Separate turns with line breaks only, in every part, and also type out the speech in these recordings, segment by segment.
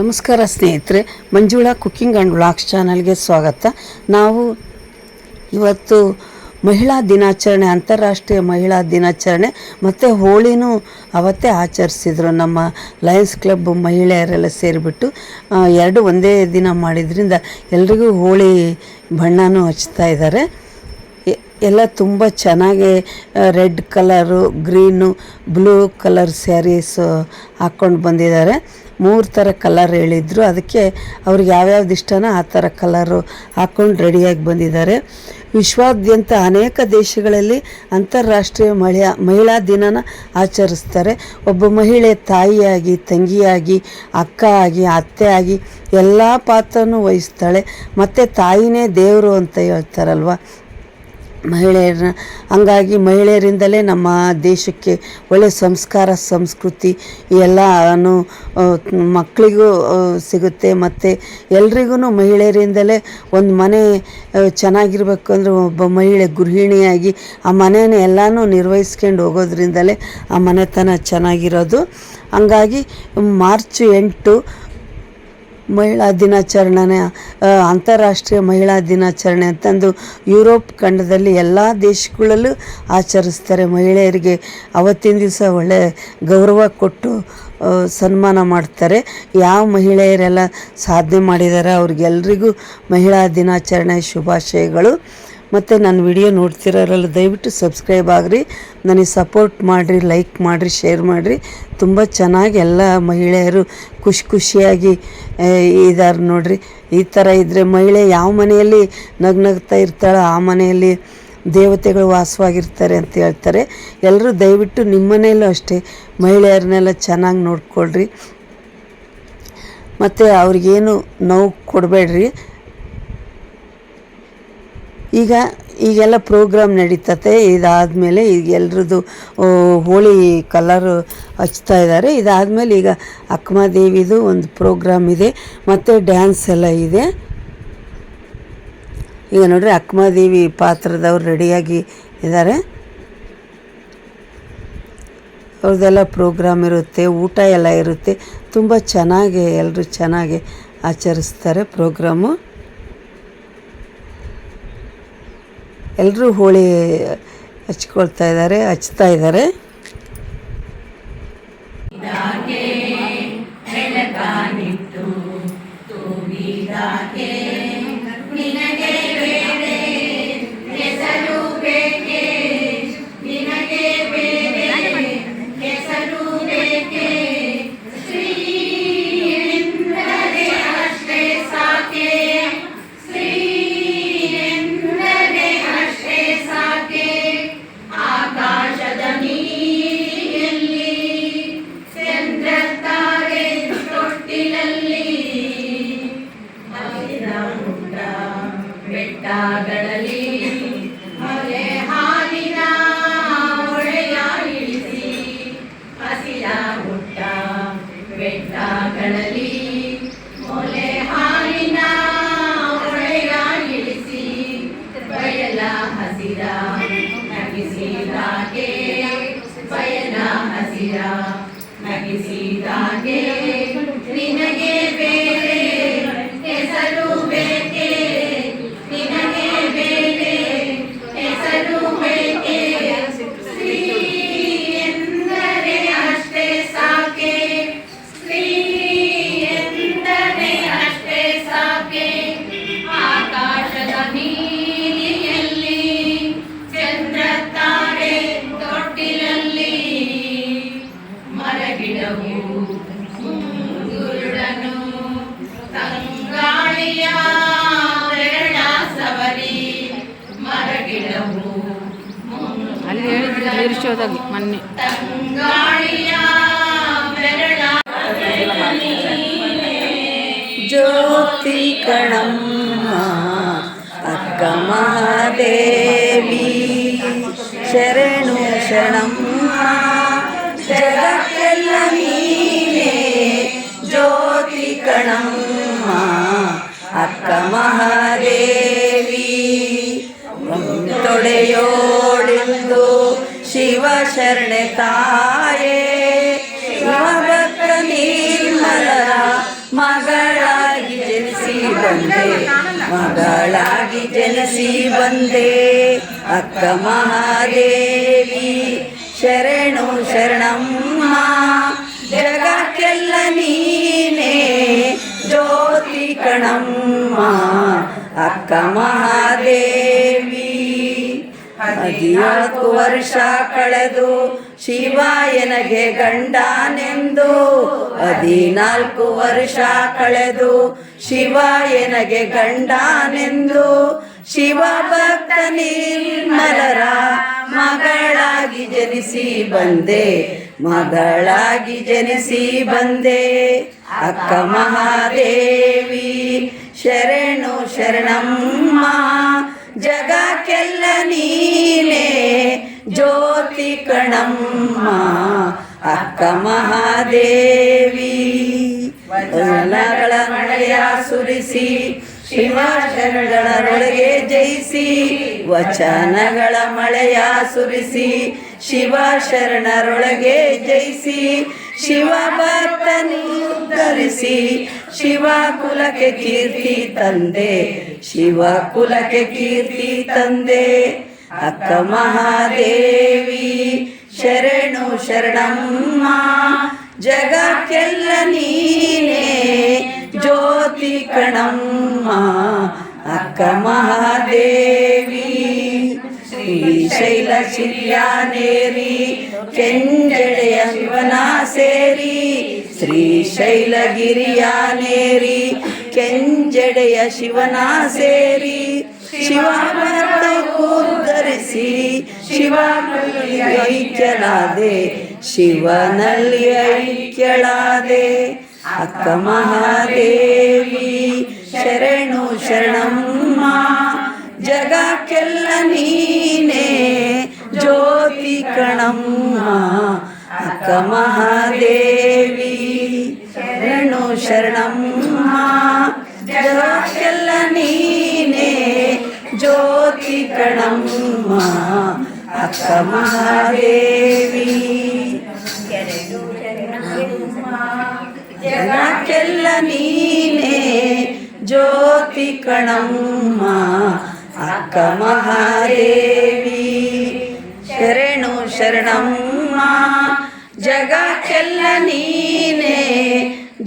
ನಮಸ್ಕಾರ ಸ್ನೇಹಿತರೆ, Manjula cooking and vlogs ಚಾನಲ್ಗೆ ಸ್ವಾಗತ. ನಾವು ಇವತ್ತು ಮಹಿಳಾ ದಿನಾಚರಣೆ, ಅಂತಾರಾಷ್ಟ್ರೀಯ ಮಹಿಳಾ ದಿನಾಚರಣೆ ಮತ್ತು ಹೋಳಿನೂ ಅವತ್ತೇ ಆಚರಿಸಿದ್ರು. ನಮ್ಮ ಲಯನ್ಸ್ ಕ್ಲಬ್ ಮಹಿಳೆಯರೆಲ್ಲ ಸೇರಿಬಿಟ್ಟು ಎರಡು ಒಂದೇ ದಿನ ಮಾಡಿದ್ರಿಂದ ಎಲ್ರಿಗೂ ಹೋಳಿ ಬಣ್ಣನೂ ಹಚ್ತಾ ಇದ್ದಾರೆ. ಎಲ್ಲ ತುಂಬ ಚೆನ್ನಾಗಿ red colour, green, blue colour saris ಹಾಕ್ಕೊಂಡು ಬಂದಿದ್ದಾರೆ. 3 ಥರ ಕಲರ್ ಹೇಳಿದ್ರು, ಅದಕ್ಕೆ ಅವ್ರಿಗೆ ಯಾವ್ಯಾವ್ದು ಇಷ್ಟನೋ ಆ ಥರ ಕಲರು ಹಾಕ್ಕೊಂಡು ರೆಡಿಯಾಗಿ ಬಂದಿದ್ದಾರೆ. ವಿಶ್ವಾದ್ಯಂತ ಅನೇಕ ದೇಶಗಳಲ್ಲಿ ಅಂತಾರಾಷ್ಟ್ರೀಯ ಮಹಿಳಾ ದಿನನ ಆಚರಿಸ್ತಾರೆ. ಒಬ್ಬ ಮಹಿಳೆ ತಾಯಿಯಾಗಿ, ತಂಗಿಯಾಗಿ, ಅಕ್ಕ ಆಗಿ, ಅತ್ತೆ ಆಗಿ ಎಲ್ಲ ಪಾತ್ರನೂ ವಹಿಸ್ತಾಳೆ. ಮತ್ತು ತಾಯಿನೇ ದೇವರು ಅಂತ ಹೇಳ್ತಾರಲ್ವ ಮಹಿಳೆಯರನ್ನ. ಹಂಗಾಗಿ ಮಹಿಳೆಯರಿಂದಲೇ ನಮ್ಮ ದೇಶಕ್ಕೆ ಒಳ್ಳೆ ಸಂಸ್ಕಾರ, ಸಂಸ್ಕೃತಿ ಎಲ್ಲನೂ ಮಕ್ಕಳಿಗೂ ಸಿಗುತ್ತೆ. ಮತ್ತು ಎಲ್ರಿಗೂ ಮಹಿಳೆಯರಿಂದಲೇ ಒಂದು ಮನೆ ಚೆನ್ನಾಗಿರ್ಬೇಕು ಅಂದರೆ ಒಬ್ಬ ಮಹಿಳೆ ಗೃಹಿಣಿಯಾಗಿ ಆ ಮನೆಯನ್ನು ಎಲ್ಲನೂ ನಿರ್ವಹಿಸ್ಕೊಂಡು ಹೋಗೋದ್ರಿಂದಲೇ ಆ ಮನೆತನ ಚೆನ್ನಾಗಿರೋದು. ಹಂಗಾಗಿ ಮಾರ್ಚ್ 8 ಮಹಿಳಾ ದಿನಾಚರಣೆ, ಅಂತಾರಾಷ್ಟ್ರೀಯ ಮಹಿಳಾ ದಿನಾಚರಣೆ ಅಂತಂದು ಯುರೋಪ್ ಖಂಡದಲ್ಲಿ ಎಲ್ಲ ದೇಶಗಳಲ್ಲೂ ಆಚರಿಸ್ತಾರೆ. ಮಹಿಳೆಯರಿಗೆ ಅವತ್ತಿನ ದಿವಸ ಒಳ್ಳೆ ಗೌರವ ಕೊಟ್ಟು ಸನ್ಮಾನ ಮಾಡ್ತಾರೆ. ಯಾವ ಮಹಿಳೆಯರೆಲ್ಲ ಸಾಧನೆ ಮಾಡಿದ್ದಾರೆ ಅವ್ರಿಗೆಲ್ರಿಗೂ ಮಹಿಳಾ ದಿನಾಚರಣೆ ಶುಭಾಶಯಗಳು. ಮತ್ತು ನನ್ನ ವಿಡಿಯೋ ನೋಡ್ತಿರೋರೆಲ್ಲ ದಯವಿಟ್ಟು ಸಬ್ಸ್ಕ್ರೈಬ್ ಆಗಿರಿ, ನನಗೆ ಸಪೋರ್ಟ್ ಮಾಡಿರಿ, ಲೈಕ್ ಮಾಡಿರಿ, ಶೇರ್ ಮಾಡಿರಿ. ತುಂಬ ಚೆನ್ನಾಗಿ ಎಲ್ಲ ಮಹಿಳೆಯರು ಖುಷಿಯಾಗಿ ಇದ್ದಾರೆ ನೋಡಿರಿ. ಈ ಥರ ಇದ್ದರೆ ಮಹಿಳೆ ಯಾವ ಮನೆಯಲ್ಲಿ ನಗ್ನಗ್ತಾ ಇರ್ತಾಳೋ ಆ ಮನೆಯಲ್ಲಿ ದೇವತೆಗಳು ವಾಸವಾಗಿರ್ತಾರೆ ಅಂತ ಹೇಳ್ತಾರೆ. ಎಲ್ಲರೂ ದಯವಿಟ್ಟು ನಿಮ್ಮ ಮನೆಯಲ್ಲೂ ಅಷ್ಟೇ ಮಹಿಳೆಯರನ್ನೆಲ್ಲ ಚೆನ್ನಾಗಿ ನೋಡ್ಕೊಳ್ರಿ. ಮತ್ತು ಅವ್ರಿಗೇನು ನೋವು ಕೊಡಬೇಡ್ರಿ. ಈಗೆಲ್ಲ ಪ್ರೋಗ್ರಾಮ್ ನಡೀತತೆ. ಇದಾದಮೇಲೆ ಈಗ ಎಲ್ರದ್ದು ಹೋಳಿ ಕಲರು ಹಚ್ತಾ ಇದ್ದಾರೆ. ಇದಾದಮೇಲೆ ಈಗ ಅಕ್ಕಮಹಾದೇವಿದು ಒಂದು ಪ್ರೋಗ್ರಾಮ್ ಇದೆ ಮತ್ತು ಡ್ಯಾನ್ಸ್ ಎಲ್ಲ ಇದೆ. ಈಗ ನೋಡ್ರಿ ಅಕ್ಕಮಹಾದೇವಿ ಪಾತ್ರದವ್ರು ರೆಡಿಯಾಗಿ ಇದ್ದಾರೆ. ಅವ್ರದ್ದೆಲ್ಲ ಪ್ರೋಗ್ರಾಮ್ ಇರುತ್ತೆ, ಊಟ ಎಲ್ಲ ಇರುತ್ತೆ. ತುಂಬ ಚೆನ್ನಾಗಿ ಎಲ್ಲರೂ ಚೆನ್ನಾಗಿ ಆಚರಿಸ್ತಾರೆ ಪ್ರೋಗ್ರಾಮು. ಎಲ್ಲರೂ ಹೋಳಿ ಹಚ್ತಾ ಇದ್ದಾರೆ.
ಬೆಟ್ಟಗಳಲ್ಲಿ ಮಲೆ ಹಾಲಿನ ಹೊಳೆಯ ಇಳಿಸಿ, ಹಸಿರ ಹುಟ್ಟ ಬೆಟ್ಟಗಳಲ್ಲಿ ಮೊಲೆ ಹಾಲಿನ ಹೊಳೆಯ ಇಳಿಸಿ, ಬಯಲ ಹಸಿರ ನಗಿಸಿದಾಗೆ, ಬಯಲ ಹಸಿರ ನಗಿಸಿದಾಗೆ, ನಿನಗೆ ಬೇರೆ ಹೆಸರು ಬೇಕೆ, ನಿನಗೆ ಬೇರೆ ಹೆಸರು ಬೇಕೆ, ಸ್ತ್ರೀ ಎಂದರೆ ಅಷ್ಟೇ ಸಾಕೆ, ಸ್ತ್ರೀ ಎಂದರೆ ಅಷ್ಟೇ ಸಾಕೆ. ಆಕಾಶದ ನೀಲಿಯಲ್ಲಿ, ಚಂದ್ರ ತಾರೆ ತೊಟ್ಟಿಲಲ್ಲಿ, ಮರಗಿಡವು ಗುರುಡನು ತಂಗಾಳಿಯ ಬೆರಳ ಸವರಿ, ಮರಗಿಡವು
ಅಲ್ಲಿ ಹೇಳಿದ್ರೆ ಇರಿಸೋದಾಗಿ ಮೊನ್ನೆ
ತಂಗಾಳಿಯ ಬೆರಳ
ಜ್ಯೋತಿ ಕಣಮ್ಮ ಅಕ್ಕ ಮಹಾದೇವಿ, ಶರಣು ಶರಣಮ್ಮ ಜಗಕ್ಕೆಲ್ಲ ನೀನೇ, ಜ್ಯೋತಿ ಕಣಮ್ಮ ಅಕ್ಕ ಮಹಾದೇವಿ. ತೊಡೆಯೋಳಿಂದು ಶಿವ ಶರಣೆ ತಾಯೇ, ಶಿವಭಕ್ತ ನಿರ್ಮಲರ ಬಂದೆ ಮಗಳಾಗಿ ಜನಿಸಿ ಬಂದೆ ಅಕ್ಕ ಮಹಾದೇವಿ ಶರಣು ಶರಣಮ್ಮ ಜಗಕ್ಕೆಲ್ಲ ನೀನೇ ಜ್ಯೋತಿ ಕಣಮ್ಮ ಅಕ್ಕ ಮಹಾದೇವಿ 14 ವರ್ಷ ಕಳೆದು ಶಿವಾಯನಗೆ ಗಂಡನೆಂದು 14 ವರ್ಷ ಕಳೆದು ಶಿವಾಯನಗೆ ಗಂಡನೆಂದು ಶಿವ ಭಕ್ತ ನಿರ್ಮಲರ ಮಗಳಾಗಿ ಜನಿಸಿ ಬಂದೆ ಮಗಳಾಗಿ ಜನಿಸಿ ಬಂದೆ ಅಕ್ಕ ಮಹಾದೇವಿ ಶರಣು ಶರಣಮ್ಮ ಜಗಕ್ಕೆಲ್ಲ ನೀನೇ ಜ್ಯೋತಿ ಕಣಮ್ಮ ಅಕ್ಕ ಮಹಾದೇವಿ ವಚನಗಳ ಮಳೆಯ ಸುರಿಸಿ ಶಿವ ಶರಣರೊಳಗೆ ಜಯಿಸಿ ವಚನಗಳ ಮಳೆಯ ಸುರಿಸಿ ಶಿವ ಶರಣರೊಳಗೆ ಜಯಿಸಿ ಶಿವ ಭಕ್ತನಿದ್ದರಿಸಿ ಶಿವ ಕುಲಕ್ಕೆ ಕೀರ್ತಿ ತಂದೆ ಶಿವ ಕುಲಕ್ಕೆ ಕೀರ್ತಿ ತಂದೆ ಅಕ್ಕ ಮಹಾದೇವಿ ಶರಣು ಶರಣಮ್ಮ ಜಗಕ್ಕೆಲ್ಲ ನೀನೇ ಜ್ಯೋತಿ ಕಣಮ್ಮ ಅಕ್ಕ ಮಹಾದೇವಿ ಶ್ರೀಶೈಲ ಶಿಲ್ಯಾನೇರಿ ಕೆಂಜಡೆಯ ಶಿವನ ಸೇರಿ ಶ್ರೀಶೈಲಗಿರಿಯಾನೇರಿ ಕೆಂಜಡೆಯ ಶಿವನ ಸೇರಿ ಶಿವ ಉದ್ಧರಿಸಿ ಶಿವ ಐಕ್ಯಳಾದೆ ಶಿವನಲ್ಲಿ ಐಕ್ಯಳಾದೆ ಅಕ್ಕ ಮಹಾದೇವಿ ಶರಣು ಶರಣಮ್ಮ ಜಗಕ್ಕೆಲ್ಲ ನೀನೇ ಜ್ಯೋತಿ ಕಣಮ್ಮ ಅಕ್ಕ ಮಹಾದೇವಿ ಶರಣು ಶರಣಮ್ಮ ಜಗಕ್ಕೆಲ್ಲ ನೀನೇ ಜ್ಯೋತಿ ಕಣಮ್ಮ ಅಕ್ಕ ಮಹಾದೇವಿ ಜಗಕ್ಕೆಲ್ಲ ನೀನೇ ಜ್ಯೋತಿ ಕಣಮ್ಮ ಅಕ್ಕ ಮಹಾದೇವಿ ಶರಣು ಶರಣಮ್ಮ ಜಗಕ್ಕೆಲ್ಲ ನೀನೇ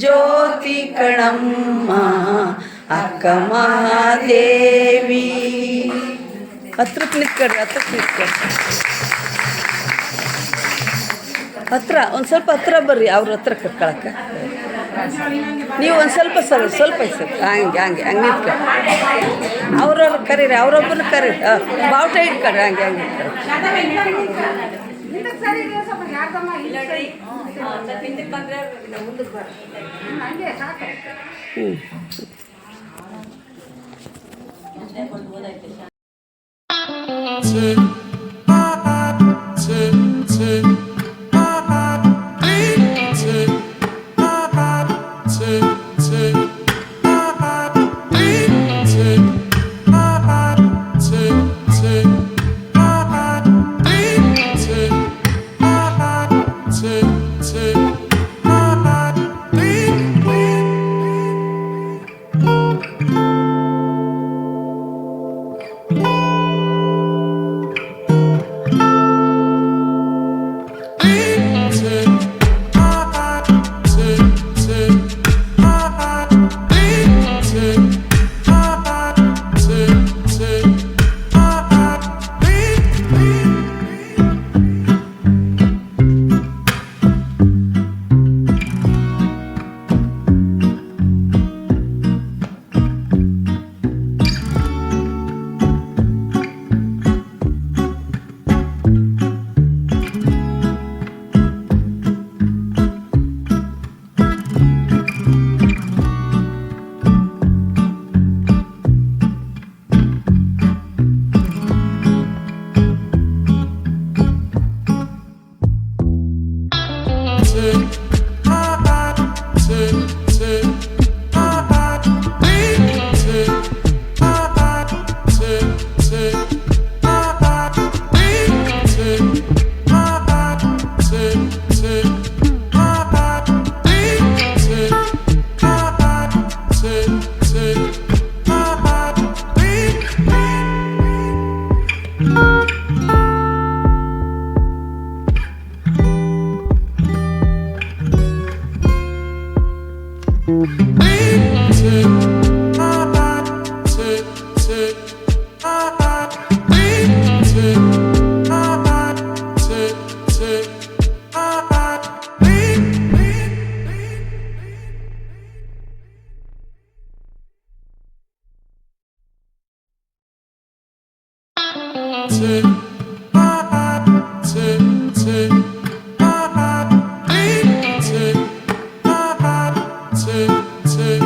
ಜ್ಯೋತಿ ಕಣಮ್ಮ ಅಕ್ಕ ಮಹಾದೇವಿ ಹತ್ರಕ್ಕೆ ನಿಂತ್ಕೊಡ್ರಿ ಹತ್ರ ಒಂದು ಸ್ವಲ್ಪ ಹತ್ರ ಬರ್ರಿ ಅವ್ರ ಹತ್ರ ಕರ್ಕೊಳಕ್ಕೆ ನೀವು ಒಂದು ಸ್ವಲ್ಪ ಸ್ವಲ್ಪ ಹಂಗೆ ನಿಂತ್ಕೊಳ್ರಿ ಅವ್ರವ್ರು ಕರೀರಿ ಅವ್ರೊಬ್ಬರನ್ನ ಕರೀರಿ ಬಾವುಟ ಇಟ್ಕೊಳ್ರಿ ಹಂಗೆ
Take